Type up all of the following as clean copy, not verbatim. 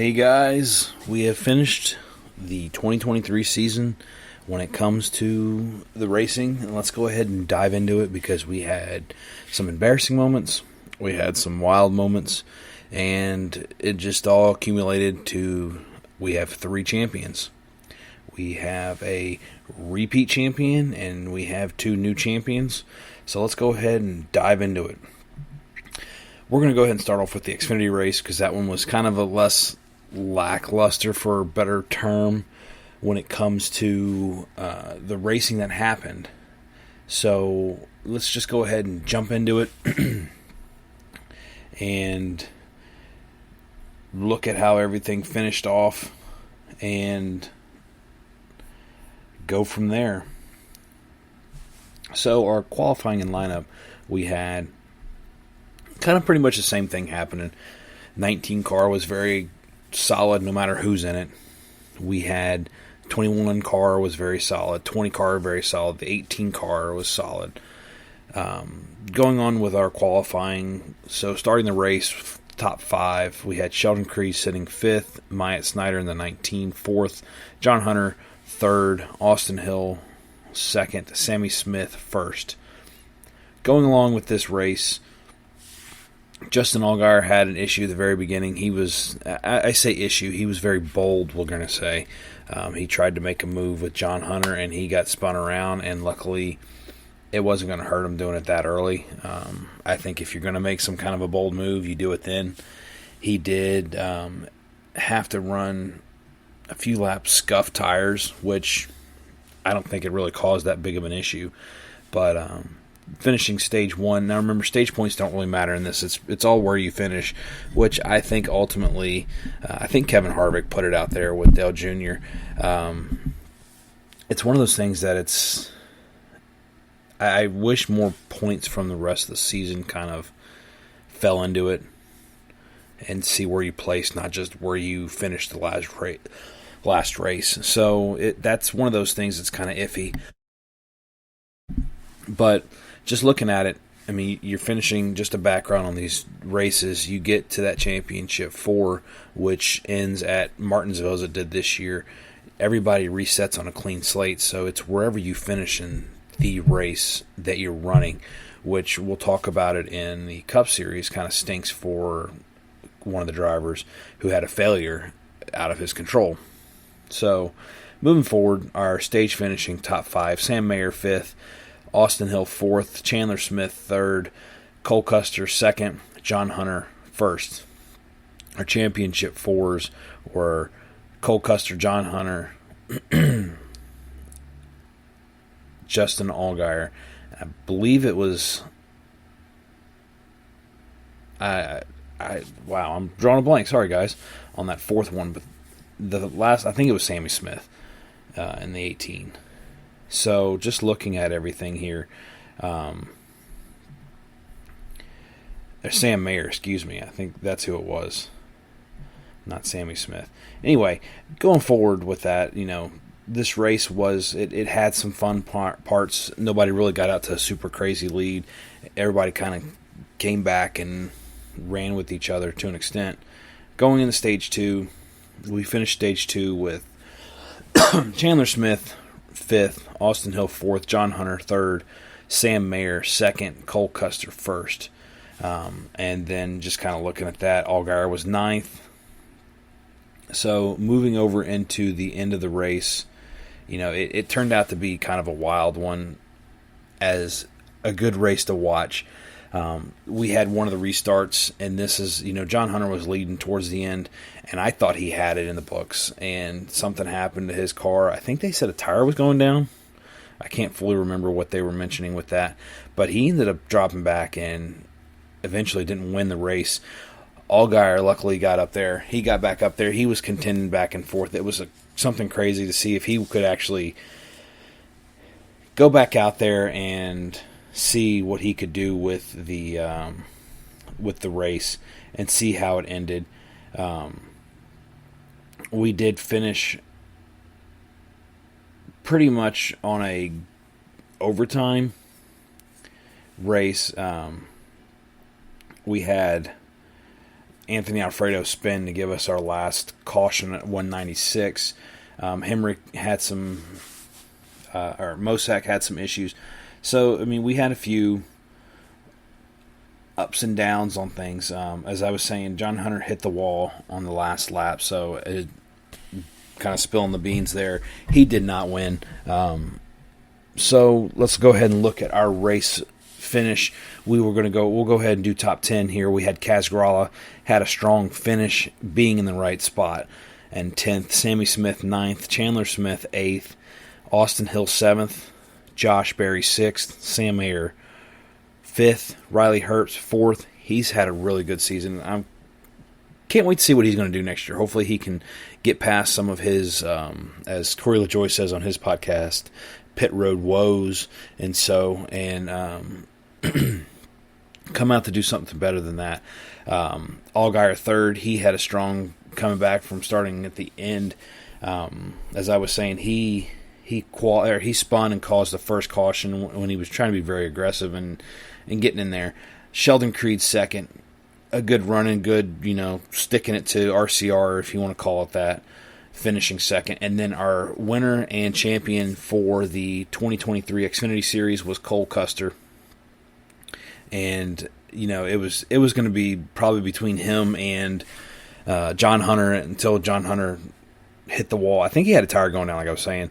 Hey guys, we have finished the 2023 season when it comes to the racing, and let's go ahead and dive into it because we had some embarrassing moments, we had some wild moments, and it just all accumulated to we have 3 champions. We have a repeat champion and we have 2 new champions, so let's go ahead and dive into it. We're going to go ahead and start off with the Xfinity race because that one was kind of a less lackluster, for a better term, when it comes to the racing that happened. So let's just go ahead and jump into it and look at how everything finished off and go from there. So our qualifying and lineup, we had kind of pretty much the same thing happening. 19 car was very solid no matter who's in it. We had 21 car was very solid, 20 car very solid, the 18 car was solid. Going on with our qualifying, so starting the race, top 5, we had Sheldon Creed sitting 5th, Myatt Snyder in the 19, 4th, John Hunter 3rd, Austin Hill 2nd, Sammy Smith 1st. Going along with this race, Justin Allgaier had an issue at the very beginning. He was, I say issue, he was very bold, we're going to say. He tried to make a move with John Hunter, and he got spun around, and luckily it wasn't going to hurt him doing it that early. I think if you're going to make some kind of a bold move, you do it then. He did have to run a few laps scuff tires, which I don't think it really caused that big of an issue. But finishing stage 1. Now remember, stage points don't really matter in this. It's all where you finish, which I think ultimately, I think Kevin Harvick put it out there with Dale Jr. It's one of those things that I wish more points from the rest of the season kind of fell into it and see where you place, not just where you finished the last race. So that's one of those things that's kind of iffy. But just looking at it, I mean, you're finishing, just a background on these races, you get to that championship 4, which ends at Martinsville as it did this year. Everybody resets on a clean slate, so it's wherever you finish in the race that you're running, which we'll talk about it in the Cup Series. Kind of stinks for one of the drivers who had a failure out of his control. So moving forward, our stage finishing top 5, Sam Mayer 5th, Austin Hill 4th, Chandler Smith 3rd, Cole Custer 2nd, John Hunter 1st. Our championship 4s were Cole Custer, John Hunter, Justin Allgaier. I believe it was wow, I'm drawing a blank. Sorry guys on that 4th one, but the last, I think it was Sammy Smith in the 18. So just looking at everything here, Sam Mayer, excuse me, I think that's who it was, not Sammy Smith. Anyway, going forward with that, this race was, it had some fun parts. Nobody really got out to a super crazy lead. Everybody kind of came back and ran with each other to an extent. Going into stage 2, we finished stage 2 with Chandler Smith 5th, Austin Hill 4th, John Hunter 3rd, Sam Mayer 2nd, Cole Custer 1st. And then just kind of looking at that, Allgaier was 9th. So moving over into the end of the race, it turned out to be kind of a wild one, as a good race to watch. We had one of the restarts, and this is, John Hunter was leading towards the end, and I thought he had it in the books, and something happened to his car. I think they said a tire was going down. I can't fully remember what they were mentioning with that, but he ended up dropping back and eventually didn't win the race. Allgaier luckily got up there. He got back up there. He was contending back and forth. It was something crazy to see if he could actually go back out there and see what he could do with the race and see how it ended. We did finish pretty much on a overtime race. We had Anthony Alfredo spin to give us our last caution at 196. Hemrick had some, or Mosak had some issues. So, I mean, we had a few ups and downs on things. As I was saying, John Hunter hit the wall on the last lap, so it kind of spilling the beans there. He did not win. So let's go ahead and look at our race finish. We'll go ahead and do top 10 here. We had Casgrala had a strong finish, being in the right spot, and 10th. Sammy Smith 9th, Chandler Smith 8th, Austin Hill 7th, Josh Berry 6th, Sam Mayer 5th, Riley Herbst 4th. He's had a really good season. I can't wait to see what he's going to do next year. Hopefully he can get past some of his, as Corey LaJoy says on his podcast, pit road woes, and come out to do something better than that. Allgaier 3rd. He had a strong coming back from starting at the end. As I was saying, he spun and caused the first caution when he was trying to be very aggressive and getting in there. Sheldon Creed 2nd. A good running, good, sticking it to RCR, if you want to call it that, finishing 2nd. And then our winner and champion for the 2023 Xfinity Series was Cole Custer. And, it was going to be probably between him and John Hunter until John Hunter hit the wall. I think he had a tire going down, like I was saying,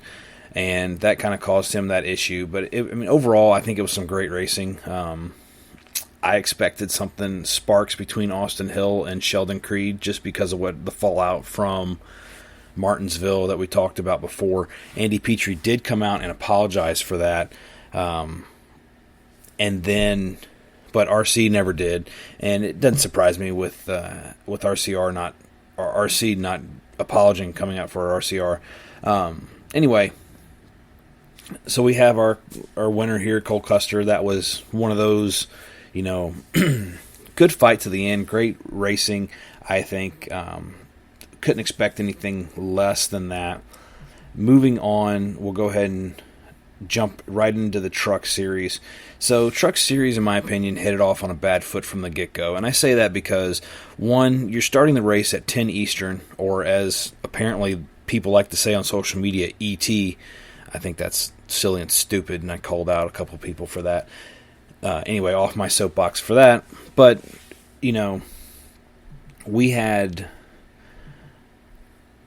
and that kind of caused him that issue. But, overall, I think it was some great racing. I expected something sparks between Austin Hill and Sheldon Creed just because of the fallout from Martinsville that we talked about before. Andy Petrie did come out and apologize for that, but RC never did, and it doesn't surprise me with RC not apologizing, coming out for RCR. Anyway, so we have our winner here, Cole Custer. That was one of those. Good fight to the end. Great racing, I think. Couldn't expect anything less than that. Moving on, we'll go ahead and jump right into the Truck Series. So, Truck Series, in my opinion, hit it off on a bad foot from the get-go. And I say that because, one, you're starting the race at 10 Eastern, or as apparently people like to say on social media, ET. I think that's silly and stupid, and I called out a couple people for that. Anyway, off my soapbox for that. But, we had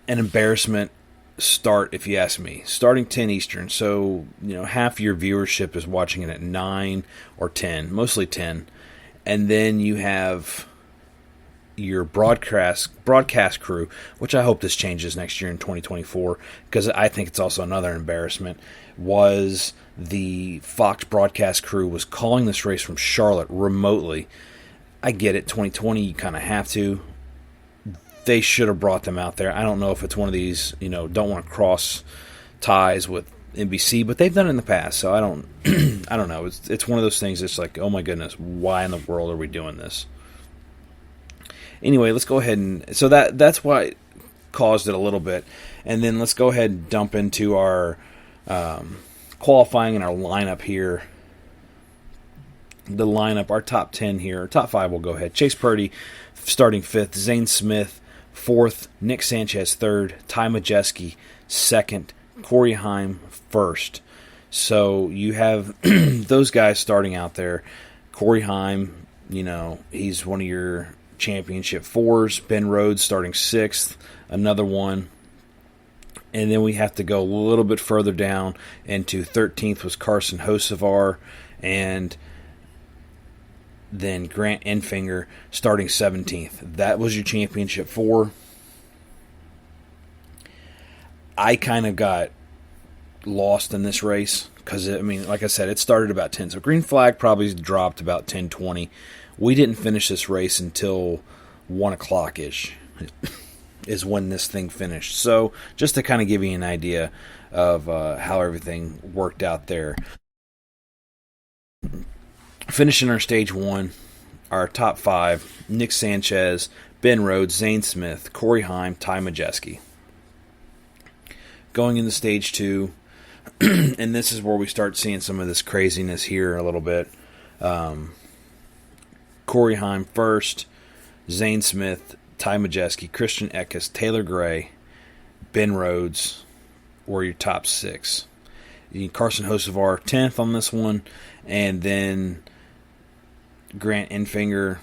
an embarrassment start, if you ask me. Starting 10 Eastern, so, half your viewership is watching it at 9 or 10, mostly 10. And then you have your broadcast crew, which I hope this changes next year in 2024, because I think it's also another embarrassment, was the Fox broadcast crew was calling this race from Charlotte remotely. I get it, 2020, you kind of have to. They should have brought them out there. I don't know if it's one of these, don't want to cross ties with NBC, but they've done it in the past, so I don't I don't know. It's one of those things that's like, oh my goodness, why in the world are we doing this? Anyway, let's go ahead and... So that's why it caused it a little bit. And then let's go ahead and dump into our qualifying and our lineup here. The lineup, our top 10 here. Top 5, we'll go ahead. Chase Purdy starting 5th. Zane Smith 4th. Nick Sanchez 3rd. Ty Majeski 2nd. Corey Heim 1st. So you have those guys starting out there. Corey Heim, he's one of your championship 4s. Ben Rhodes starting 6th, another one. And then we have to go a little bit further down into 13th was Carson Hocevar, and then Grant Enfinger starting 17th. That was your championship 4. I kind of got lost in this race because, like I said, it started about 10. So green flag probably dropped about 10:20. We didn't finish this race until 1 o'clock-ish is when this thing finished. So just to kind of give you an idea of how everything worked out there. Finishing our stage 1, our top 5, Nick Sanchez, Ben Rhodes, Zane Smith, Corey Heim, Ty Majeski. Going into stage 2, and this is where we start seeing some of this craziness here a little bit. Corey Heim first, Zane Smith, Ty Majeski, Christian Eckes, Taylor Gray, Ben Rhodes were your top 6. Carson Hocevar 10th on this one, and then Grant Enfinger.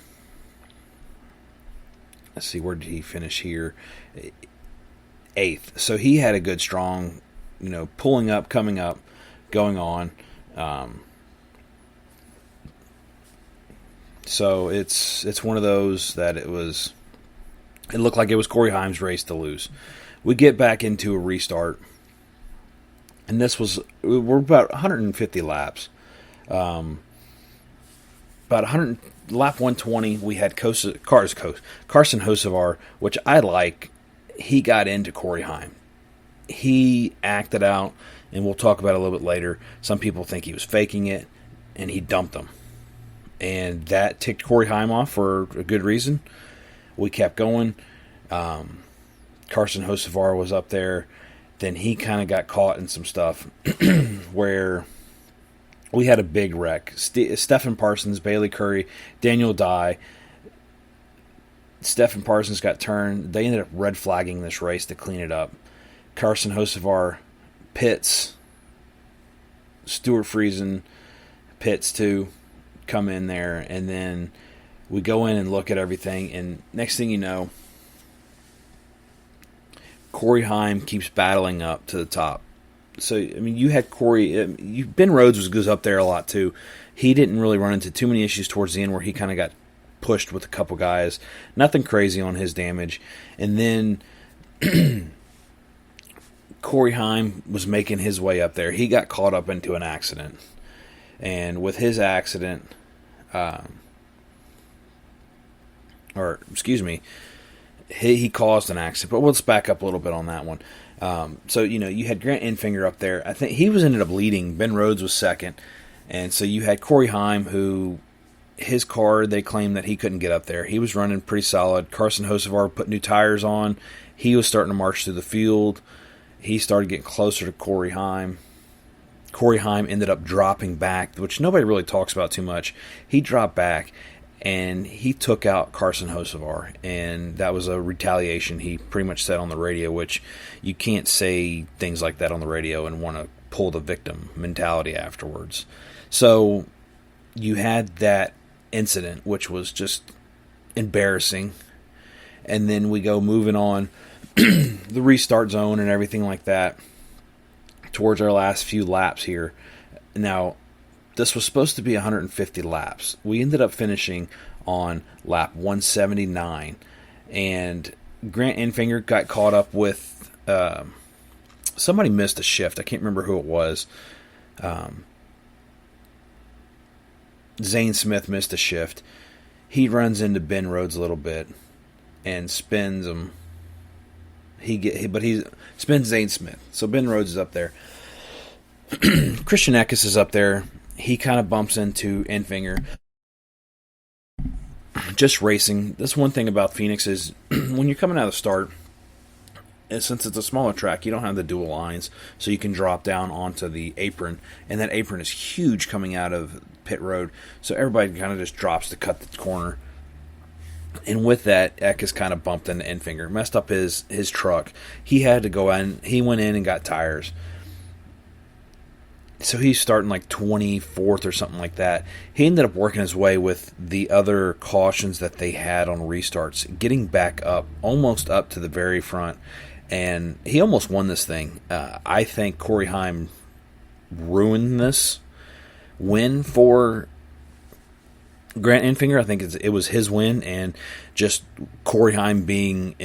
Let's see, where did he finish here? 8th. So he had a good, strong, pulling up, coming up, going on. So it's one of those that it looked like it was Corey Heim's race to lose. We get back into a restart, and we're about 150 laps. About 100 lap 120, we had Carson Hocevar, which I like. He got into Corey Heim. He acted out, and we'll talk about it a little bit later. Some people think he was faking it, and he dumped him. And that ticked Corey Heim off for a good reason. We kept going. Carson Hocevar was up there. Then he kind of got caught in some stuff where we had a big wreck. Stephen Parsons, Bailey Curry, Daniel Dye. Stephen Parsons got turned. They ended up red flagging this race to clean it up. Carson Hocevar pits. Stuart Friesen pits too. Come in there, and then we go in and look at everything, and next thing you know, Corey Heim keeps battling up to the top. So, I mean, you had Ben Rhodes goes up there a lot too. He didn't really run into too many issues towards the end where he kind of got pushed with a couple guys. Nothing crazy on his damage. And then Corey Heim was making his way up there. He got caught up into an accident. And with his accident, he caused an accident. But let's back up a little bit on that one. So, you had Grant Enfinger up there. I think he ended up leading. Ben Rhodes was second. And so you had Corey Heim, who his car, they claimed that he couldn't get up there. He was running pretty solid. Carson Hocevar put new tires on. He was starting to march through the field. He started getting closer to Corey Heim. Corey Heim ended up dropping back, which nobody really talks about too much. He dropped back, and he took out Carson Hocevar, and that was a retaliation he pretty much said on the radio, which you can't say things like that on the radio and want to pull the victim mentality afterwards. So you had that incident, which was just embarrassing, and then we go moving on, the restart zone and everything like that, towards our last few laps here. Now, this was supposed to be 150 laps. We ended up finishing on lap 179, and Grant Enfinger got caught up with somebody missed a shift. I can't remember who it was. Zane Smith missed a shift. He runs into Ben Rhodes a little bit and spins him. He spins Zane Smith. So Ben Rhodes is up there. Christian Eckes is up there. He kind of bumps into Enfinger. Just racing. That's one thing about Phoenix is when you're coming out of the start, and since it's a smaller track, you don't have the dual lines, so you can drop down onto the apron, and that apron is huge coming out of pit road, so everybody kind of just drops to cut the corner. And with that, Eckes kind of bumped into Enfinger, messed up his truck. He had to go in. He went in and got tires. So he's starting like 24th or something like that. He ended up working his way with the other cautions that they had on restarts, getting back up, almost up to the very front. And he almost won this thing. I think Corey Heim ruined this win for Grant Enfinger. I think it was his win, and just Corey Heim being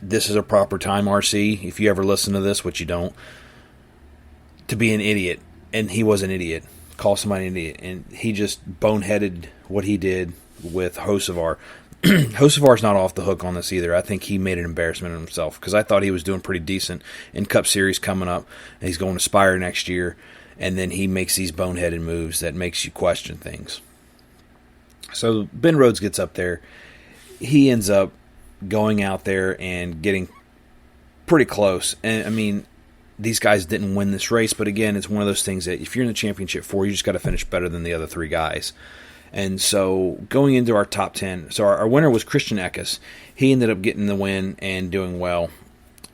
this is a proper time RC, if you ever listen to this, which you don't, to be an idiot, and he was an idiot. Call somebody an idiot, and he just boneheaded what he did with Hocevar. Hocevar's not off the hook on this either. I think he made an embarrassment of himself, because I thought he was doing pretty decent in Cup Series coming up, and he's going to Spire next year, and then he makes these boneheaded moves that makes you question things. So Ben Rhodes gets up there. He ends up going out there and getting pretty close. And, I mean, these guys didn't win this race, but again, it's one of those things that if you're in the championship 4, you just got to finish better than the other 3 guys. And so going into our top 10, so our winner was Christian Eckes. He ended up getting the win and doing well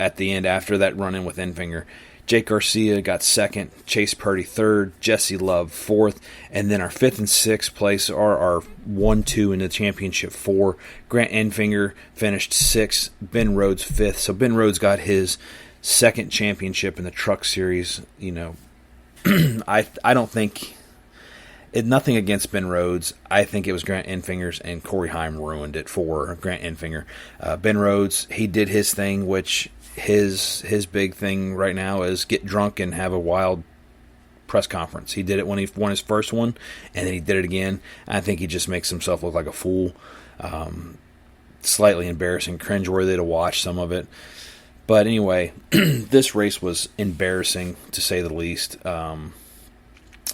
at the end after that run-in with Enfinger. Jake Garcia got second, Chase Purdy third, Jesse Love fourth, and then our fifth and sixth place are our 1-2 in the championship 4. Grant Enfinger finished sixth, Ben Rhodes fifth. So Ben Rhodes got his second championship in the Truck Series. You know, I don't think nothing against Ben Rhodes. I think it was Grant Enfinger's, and Corey Heim ruined it for Grant Enfinger. Ben Rhodes, he did his thing, which his big thing right now is get drunk and have a wild press conference. He did it when he won his first one, and then he did it again. I think he just makes himself look like a fool. Slightly embarrassing, cringeworthy to watch some of it. But anyway, this race was embarrassing, to say the least.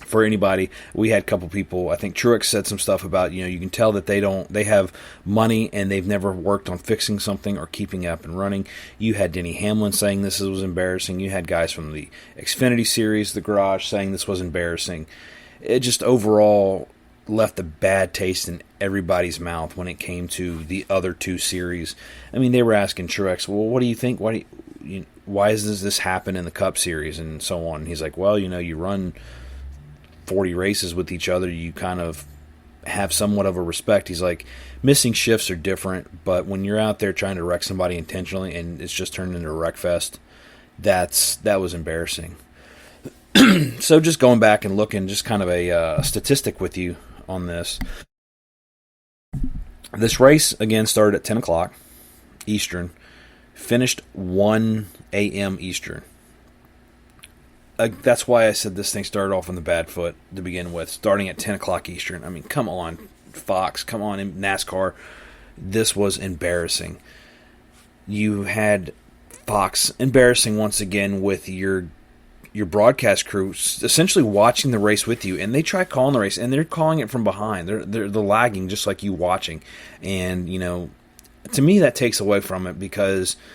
For anybody, we had a couple people. I think Truex said some stuff about, you can tell that they have money and they've never worked on fixing something or keeping it up and running. You had Denny Hamlin saying this was embarrassing. You had guys from the Xfinity Series, the Garage, saying this was embarrassing. It just overall left a bad taste in everybody's mouth when it came to the other two series. I mean, they were asking Truex, well, what do you think? Why does this happen in the Cup Series and so on? And he's like, well, you run 40 races with each other, you kind of have somewhat of a respect. He's like, missing shifts are different, but when you're out there trying to wreck somebody intentionally and it's just turned into a wreck fest, that was embarrassing. So just going back and looking, just kind of a statistic with you on this. This race, again, started at 10 o'clock Eastern, finished 1 a.m. Eastern. That's why I said this thing started off on the bad foot to begin with, starting at 10 o'clock Eastern. I mean, come on, Fox, come on, NASCAR. This was embarrassing. You had Fox embarrassing once again with your broadcast crew essentially watching the race with you, and they try calling the race, and they're calling it from behind. They're lagging just like you watching. And, to me that takes away from it because –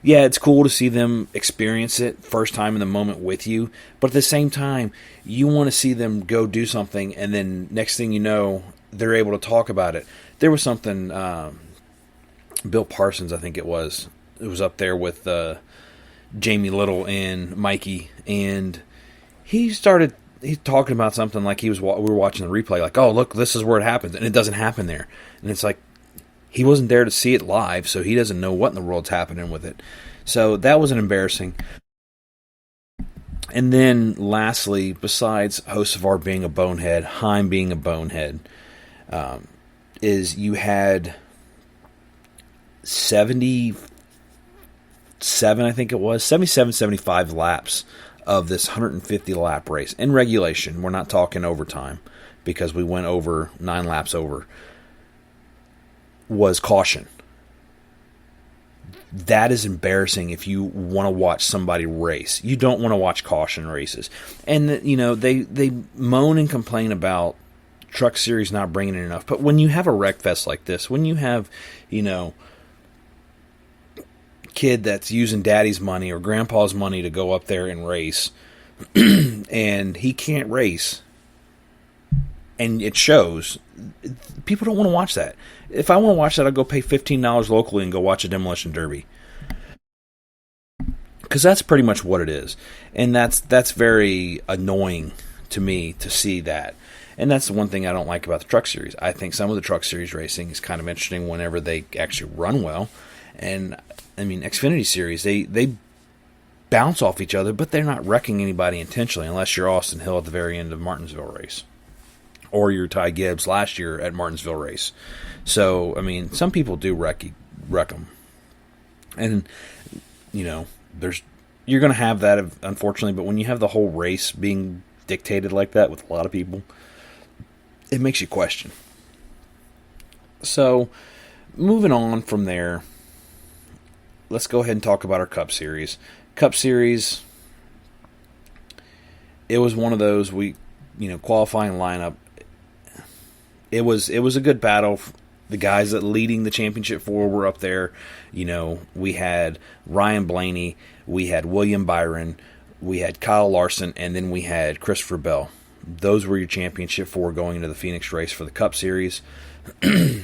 yeah, it's cool to see them experience it first time in the moment with you, but at the same time, you want to see them go do something, and then next thing you know, they're able to talk about it. There was something, Bill Parsons, I think it was up there with Jamie Little and Mikey, and he's talking about something like we were watching the replay, like, oh, look, this is where it happens, and it doesn't happen there. And it's like, he wasn't there to see it live, so he doesn't know what in the world's happening with it. So that was an embarrassing. And then lastly, besides Hocevar being a bonehead, Heim being a bonehead, is you had 77, I think it was, 77, 75 laps of this 150 lap race. In regulation, we're not talking overtime because we went over 9 laps over. Was caution. That is embarrassing if you want to watch somebody race. You don't want to watch caution races. And, they moan and complain about Truck Series not bringing in enough. But when you have a wreck fest like this, when you have, kid that's using daddy's money or grandpa's money to go up there and race, and he can't race, and it shows, people don't want to watch that. If I want to watch that, I'll go pay $15 locally and go watch a demolition derby. Because that's pretty much what it is. And that's very annoying to me to see that. And that's the one thing I don't like about the Truck Series. I think some of the Truck Series racing is kind of interesting whenever they actually run well. And, I mean, Xfinity Series, they bounce off each other, but they're not wrecking anybody intentionally unless you're Austin Hill at the very end of Martinsville race. Or you're Ty Gibbs last year at Martinsville race. So, I mean, some people do wreck them. And, you're going to have that, unfortunately, but when you have the whole race being dictated like that with a lot of people, it makes you question. So, moving on from there, let's go ahead and talk about our Cup Series. Cup Series, it was one of those qualifying lineup. It was a good battle. The guys that leading the championship 4 were up there. We had Ryan Blaney, we had William Byron, we had Kyle Larson, and then we had Christopher Bell. Those were your championship 4 going into the Phoenix race for the Cup Series. Getting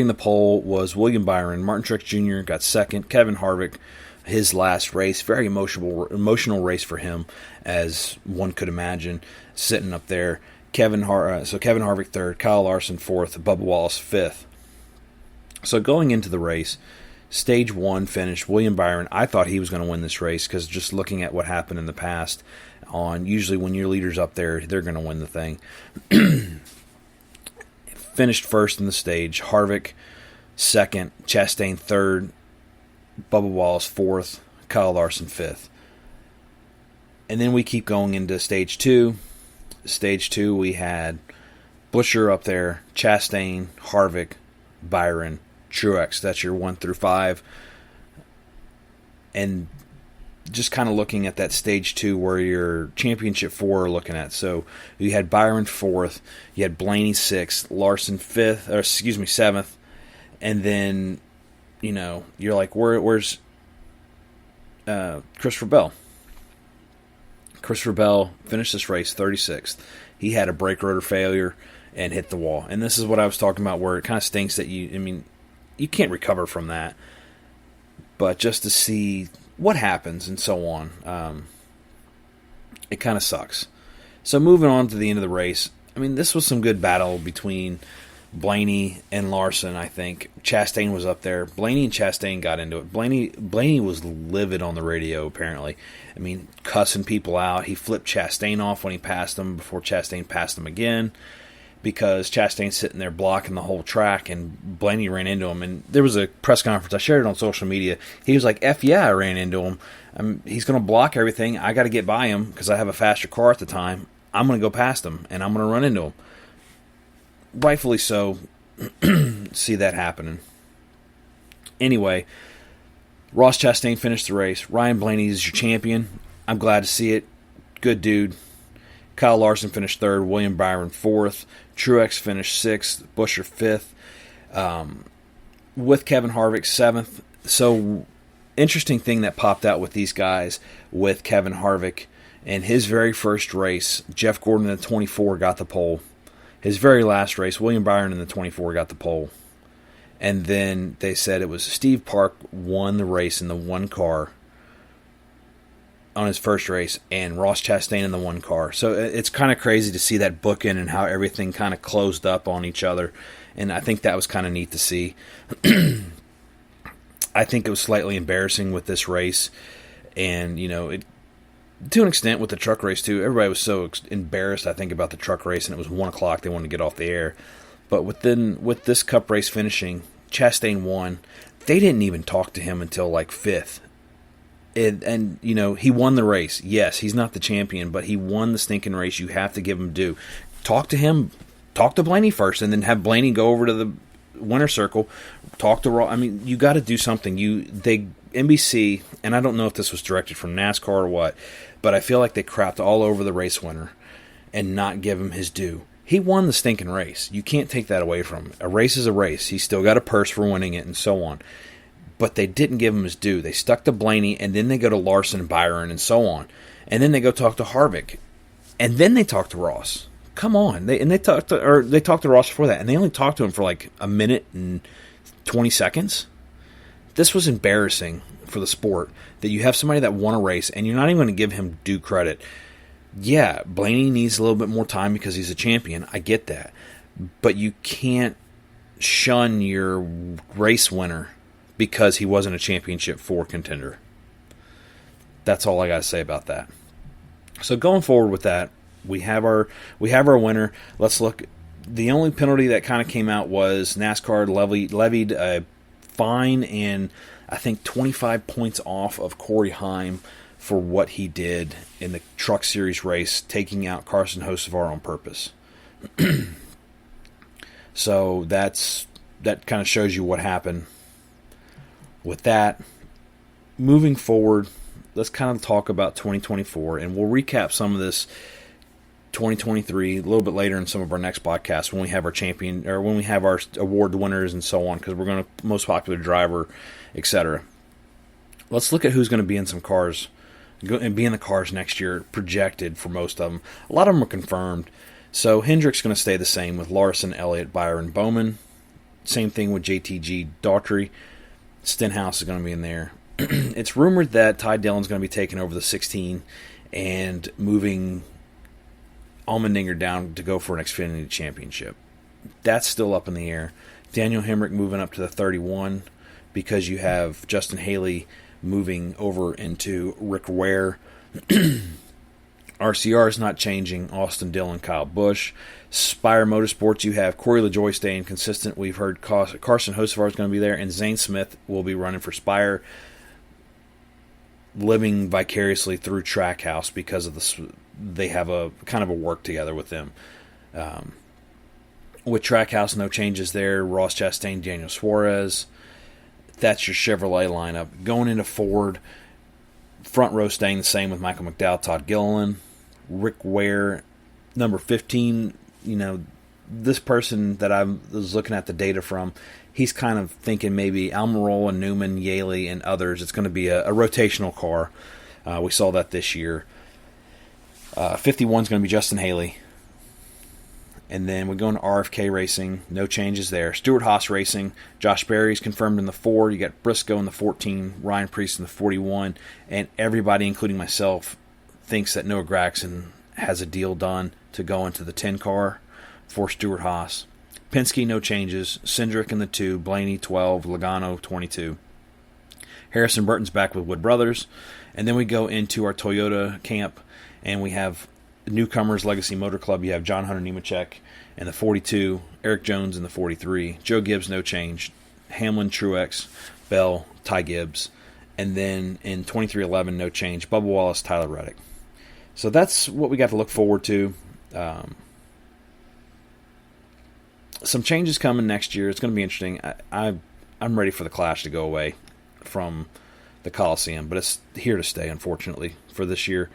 the pole was William Byron. Martin Truex Jr. got second. Kevin Harvick, his last race, very emotional race for him, as one could imagine, sitting up there. Kevin Harvick third, Kyle Larson fourth, Bubba Wallace fifth. So going into the race, stage 1 finished. William Byron, I thought he was going to win this race because just looking at what happened in the past, usually when your leader's up there, they're going to win the thing. Finished first in the stage. Harvick second, Chastain third, Bubba Wallace fourth, Kyle Larson fifth. And then we keep going into stage 2. Stage 2 we had Buescher up there, Chastain, Harvick, Byron, Truex. That's your 1 through 5. And just kind of looking at that stage 2 where your championship 4 are looking at. So you had Byron 4th, you had Blaney 6th, Larson 7th, and then, you're like, where's Christopher Bell? Christopher Bell finished this race 36th. He had a brake rotor failure and hit the wall. And this is what I was talking about, where it kind of stinks that you can't recover from that. But just to see what happens and so on, it kind of sucks. So moving on to the end of the race, this was some good battle between Blaney and Larson, I think. Chastain was up there. Blaney and Chastain got into it. Blaney was livid on the radio, apparently. Cussing people out. He flipped Chastain off when he passed him before Chastain passed him again, because Chastain's sitting there blocking the whole track, and Blaney ran into him. And there was a press conference. I shared it on social media. He was like, F yeah, I ran into him. He's going to block everything. I got to get by him because I have a faster car at the time. I'm going to go past him, and I'm going to run into him. Rightfully so. See that happening. Anyway, Ross Chastain finished the race. Ryan Blaney is your champion. I'm glad to see it. Good dude. Kyle Larson finished third. William Byron fourth. Truex finished sixth. Buescher fifth. With Kevin Harvick seventh. So, interesting thing that popped out with these guys, with Kevin Harvick. In his very first race, Jeff Gordon in the 24 got the pole. His very last race, William Byron in the 24 got the pole. And then they said it was Steve Park won the race in the one car on his first race, and Ross Chastain in the one car. So it's kind of crazy to see that bookend and how everything kind of closed up on each other. And I think that was kind of neat to see. I think it was slightly embarrassing with this race. And, to an extent with the truck race too. Everybody was so embarrassed, I think, about the truck race, and it was 1 o'clock. They wanted to get off the air. But with this Cup race finishing, Chastain won. They didn't even talk to him until like 5th. And he won the race. Yes, he's not the champion, but he won the stinking race. You have to give him due. Talk to him. Talk to Blaney first, and then have Blaney go over to the winner's circle. Talk to Raw. You got to do something. NBC, and I don't know if this was directed from NASCAR or what, but I feel like they crapped all over the race winner and not give him his due. He won the stinking race. You can't take that away from him. A race is a race. He's still got a purse for winning it and so on. But they didn't give him his due. They stuck to Blaney, and then they go to Larson and Byron and so on. And then they go talk to Harvick. And then they talk to Ross. Come on. They talked to Ross before that, and they only talked to him for like a minute and 20 seconds. This was embarrassing for the sport, that you have somebody that won a race and you're not even going to give him due credit. Yeah, Blaney needs a little bit more time because he's a champion. I get that. But you can't shun your race winner because he wasn't a championship 4 contender. That's all I got to say about that. So going forward with that, we have our winner. Let's look. The only penalty that kind of came out was NASCAR levied a fine and I think 25 points off of Corey Heim for what he did in the Truck Series race, taking out Carson Hocevar on purpose. So that kind of shows you what happened with that. Moving forward, let's kind of talk about 2024, and we'll recap some of this 2023 a little bit later in some of our next podcasts when we have our champion, or when we have our award winners and so on, because we're going to most popular driver, etc. Let's look at who's going to be in some cars and be in the cars next year, projected for most of them. A lot of them are confirmed. So Hendrick's going to stay the same with Larson, Elliott, Byron, Bowman. Same thing with JTG, Daughtry. Stenhouse is going to be in there. It's rumored that Ty Dillon's going to be taking over the 16 and moving Allmendinger down to go for an Xfinity championship. That's still up in the air. Daniel Hemrick moving up to the 31 because you have Justin Haley moving over into Rick Ware. RCR is not changing. Austin Dillon, Kyle Busch. Spire Motorsports, you have Corey LaJoie staying consistent. We've heard Carson Hocevar is going to be there, and Zane Smith will be running for Spire, living vicariously through Trackhouse because of this. They have a kind of a work together with them. With Trackhouse, no changes there. Ross Chastain, Daniel Suarez. That's your Chevrolet lineup. Going into Ford, front row staying the same with Michael McDowell, Todd Gilliland, Rick Ware, number 15. This person that I was looking at the data from, he's kind of thinking maybe Almirola, Newman, Yaley, and others. It's going to be a rotational car. We saw that this year. 51 is going to be Justin Haley. And then we go into RFK Racing. No changes there. Stewart-Haas Racing. Josh Berry's confirmed in the 4. You got Briscoe in the 14. Ryan Preece in the 41. And everybody, including myself, thinks that Noah Gragson has a deal done to go into the 10 car for Stewart-Haas. Penske, no changes. Cindric in the 2. Blaney, 12. Logano, 22. Harrison Burton's back with Wood Brothers. And then we go into our Toyota camp, and we have Newcomers Legacy Motor Club. You have John Hunter Nemechek in the 42, Eric Jones in the 43, Joe Gibbs, no change, Hamlin, Truex, Bell, Ty Gibbs, and then in 2311, no change, Bubba Wallace, Tyler Reddick. So that's what we got to look forward to. Some changes coming next year. It's going to be interesting. I'm ready for the Clash to go away from the Coliseum, but it's here to stay, unfortunately, for this year.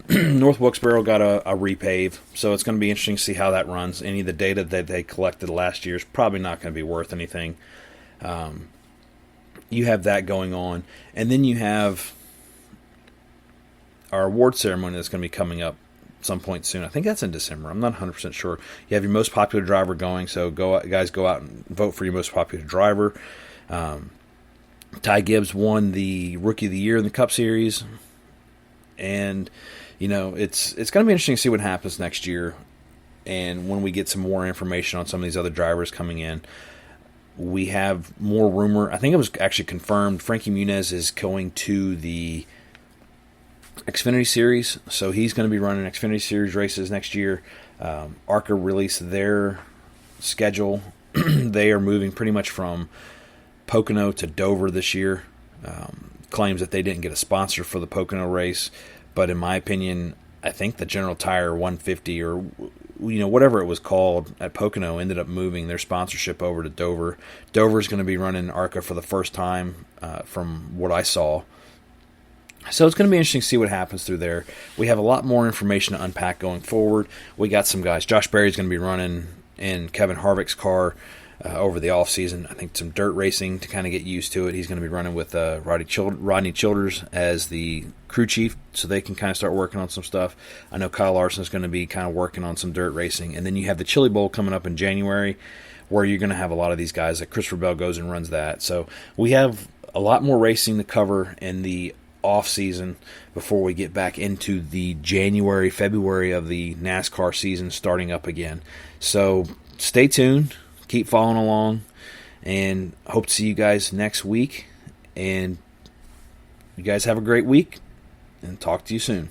North Wilkesboro got a repave, so it's going to be interesting to see how that runs. Any of the data that they collected last year is probably not going to be worth anything. You have that going on. And then you have our award ceremony that's going to be coming up some point soon. I think that's in December. I'm not 100% sure. You have your most popular driver going, so guys go out and vote for your most popular driver. Ty Gibbs won the Rookie of the Year in the Cup Series. And, it's going to be interesting to see what happens next year. And when we get some more information on some of these other drivers coming in, we have more rumor. I think it was actually confirmed. Frankie Muniz is going to the Xfinity Series. So he's going to be running Xfinity Series races next year. ARCA released their schedule. They are moving pretty much from Pocono to Dover this year. Claims that they didn't get a sponsor for the Pocono race, but in my opinion, I think the General Tire 150 or whatever it was called at Pocono ended up moving their sponsorship over to Dover. Dover's going to be running ARCA for the first time, from what I saw. So it's going to be interesting to see what happens through there. We have a lot more information to unpack going forward. We got some guys. Josh Berry's going to be running in Kevin Harvick's car over the offseason. I think some dirt racing to kind of get used to it. He's going to be running with Rodney Childers as the crew chief, so they can kind of start working on some stuff. I know Kyle Larson is going to be kind of working on some dirt racing. And then you have the Chili Bowl coming up in January, where you're going to have a lot of these guys. Like Christopher Bell goes and runs that. So we have a lot more racing to cover in the off season before we get back into the January, February of the NASCAR season starting up again. So stay tuned. Keep following along, and hope to see you guys next week. And you guys have a great week, and talk to you soon.